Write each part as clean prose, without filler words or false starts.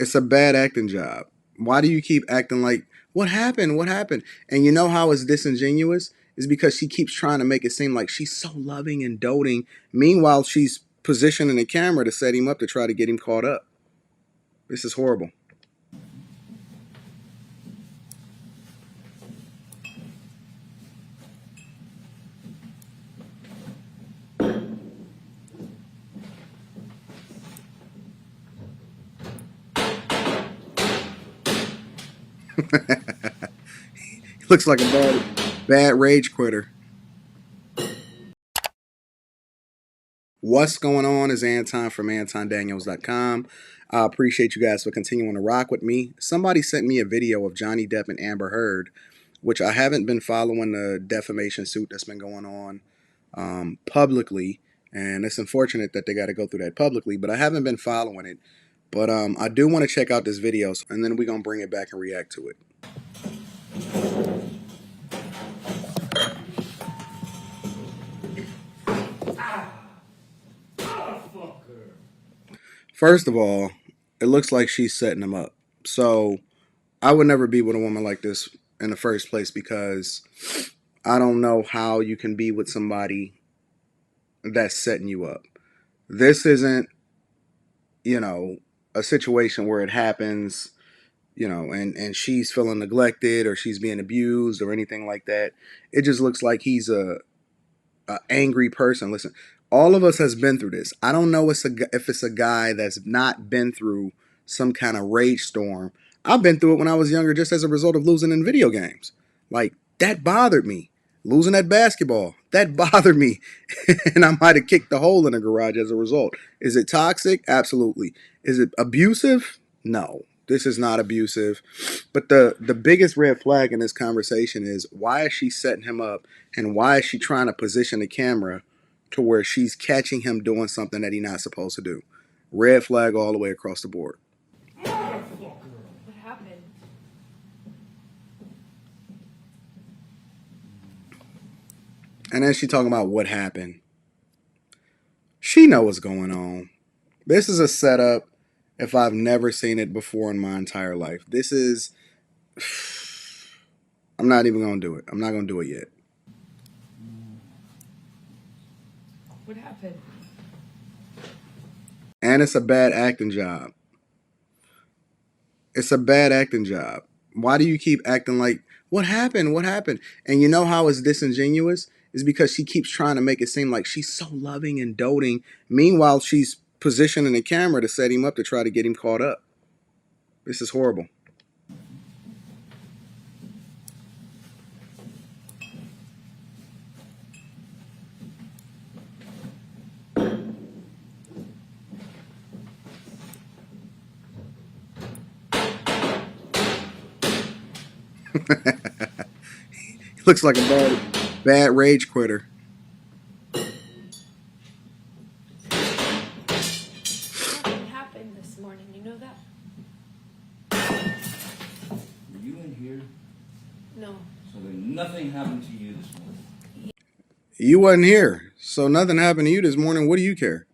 It's a bad acting job. Why do you keep acting like, what happened? What happened? And you know how it's disingenuous? Is because she keeps trying to make it seem like she's so loving and doting. Meanwhile, she's positioning the camera to set him up to try to get him caught up. This is horrible. He looks like a bad rage quitter. What's going on is Anton from AntonDaniels.com. I appreciate you guys for continuing to rock with me. Somebody sent me a video of Johnny Depp and Amber Heard, which I haven't been following the defamation suit that's been going on publicly. And it's unfortunate that they got to go through that publicly, but I haven't been following it. But I do want to check out this video, and then we're going to bring it back and react to it. First of all, it looks like she's setting him up. So I would never be with a woman like this in the first place, because I don't know how you can be with somebody that's setting you up. This isn't, a situation where it happens, and she's feeling neglected or she's being abused or anything like that. It just looks like he's a angry person. Listen, all of us has been through this. I don't know if it's a guy that's not been through some kind of rage storm. I've been through it when I was younger, just as a result of losing in video games. Like, that bothered me. Losing that basketball, that bothered me. And I might have kicked the hole in the garage as a result. Is it toxic? Absolutely. Is it abusive? No. This is not abusive. But the biggest red flag in this conversation is, why is she setting him up, and why is she trying to position the camera to where she's catching him doing something that he's not supposed to do? Red flag all the way across the board. What happened? And then she talking about what happened. She know what's going on. This is a setup if I've never seen it before in my entire life. This is... I'm not even going to do it. I'm not going to do it yet. What happened? And it's a bad acting job. It's a bad acting job. Why do you keep acting like, what happened? What happened? And you know how it's disingenuous? Is because she keeps trying to make it seem like she's so loving and doting. Meanwhile, she's positioning the camera to set him up to try to get him caught up. This is horrible. He looks like a bad rage quitter. Nothing happened this morning. You know that? Were you in here? No. So then nothing happened to you this morning? You wasn't here, so nothing happened to you this morning. What do you care?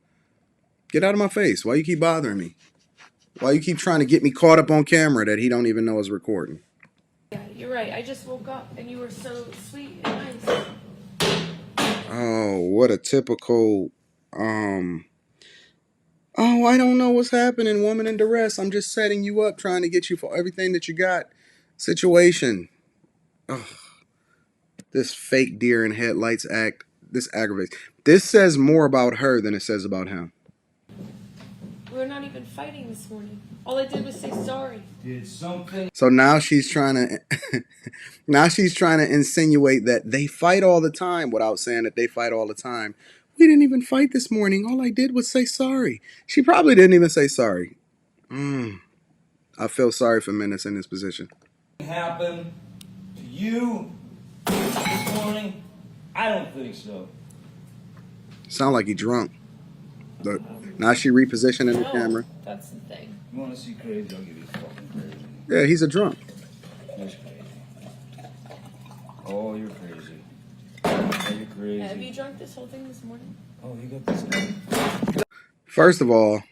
Get out of my face. Why you keep bothering me? Why you keep trying to get me caught up on camera that he don't even know is recording? Yeah, you're right. I just woke up and you were so sweet and nice. Oh, what a typical, oh, I don't know what's happening, woman in duress. I'm just setting you up, trying to get you for everything that you got situation. Oh, this fake deer in headlights act, this aggravates. This says more about her than it says about him. We were not even fighting this morning. All I did was say sorry. Did something? So now she's trying to, now she's trying to insinuate that they fight all the time without saying that they fight all the time. We didn't even fight this morning. All I did was say sorry. She probably didn't even say sorry. I feel sorry for men that's in this position. Happened to you this morning? I don't think so. Sound like he drunk. Look, now she repositioning the camera. That's the thing. You want to see crazy? I'll give you fucking crazy. Yeah, he's a drunk. He's crazy. Oh, you're crazy. Oh, you're crazy. Have you drunk this whole thing this morning? Oh, you got this guy. First of all,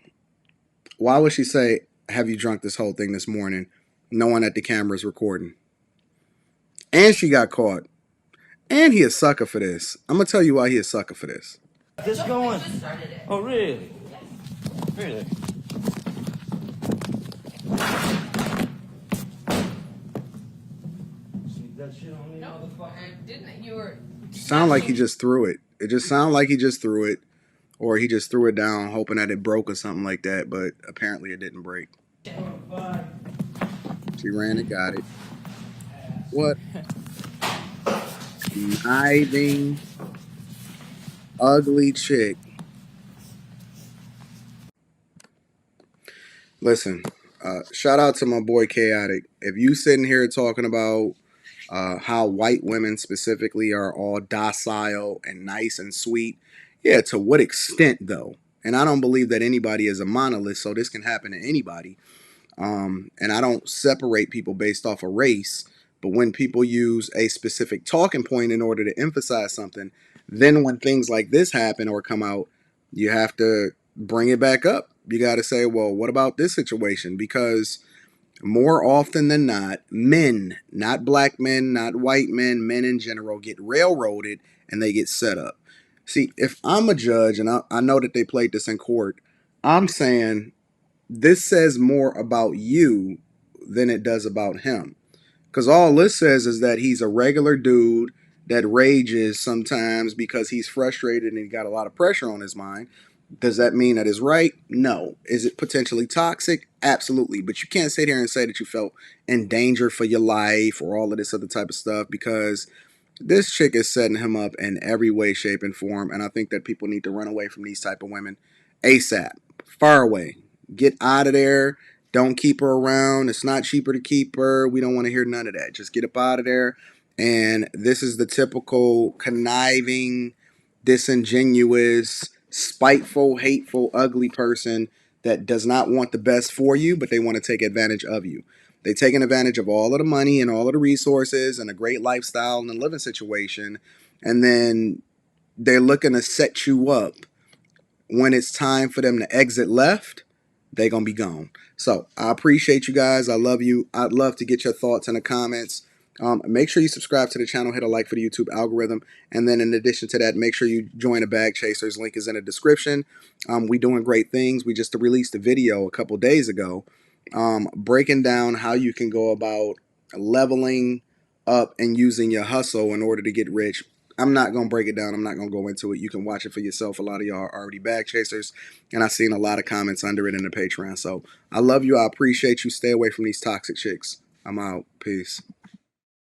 why would she say, have you drunk this whole thing this morning, knowing that the camera's recording? And she got caught. And he a sucker for this. I'm gonna tell you why he a sucker for this. This going? Oh, really? Really? See that shit on me, motherfucker? I didn't. You were. Sound like he just threw it. It just sounded like he just threw it. Or he just threw it down hoping that it broke or something like that. But apparently it didn't break. She ran and got it. What? Conniving, ugly chick. Listen, shout out to my boy Chaotic. If you sitting here talking about how white women specifically are all docile and nice and sweet, yeah, to what extent though? And I don't believe that anybody is a monolith, so this can happen to anybody. And I don't separate people based off of race, but when people use a specific talking point in order to emphasize something, then when things like this happen or come out, you have to bring it back up. You got to say, well, what about this situation? Because more often than not, men, not black men, not white men, men in general, get railroaded and they get set up. See, if I'm a judge and I know that they played this in court, I'm saying this says more about you than it does about him. Because all this says is that he's a regular dude that rages sometimes because he's frustrated and he got a lot of pressure on his mind. Does that mean that is right? No. Is it potentially toxic? Absolutely. But you can't sit here and say that you felt in danger for your life or all of this other type of stuff, because this chick is setting him up in every way, shape, and form. And I think that people need to run away from these type of women ASAP. Far away. Get out of there. Don't keep her around. It's not cheaper to keep her. We don't want to hear none of that. Just get up out of there. And this is the typical conniving, disingenuous, spiteful, hateful, ugly person that does not want the best for you, but they want to take advantage of you. They're taking advantage of all of the money and all of the resources and a great lifestyle and a living situation. And then they're looking to set you up. When it's time for them to exit left, they're going to be gone. So I appreciate you guys. I love you. I'd love to get your thoughts in the comments. Make sure you subscribe to the channel, hit a like for the YouTube algorithm. And then in addition to that, make sure you join the Bag Chasers. Link is in the description. We doing great things. We just released a video a couple days ago breaking down how you can go about leveling up and using your hustle in order to get rich. I'm not going to break it down. I'm not going to go into it. You can watch it for yourself. A lot of y'all are already bag chasers, and I've seen a lot of comments under it in the Patreon. So I love you. I appreciate you. Stay away from these toxic chicks. I'm out. Peace.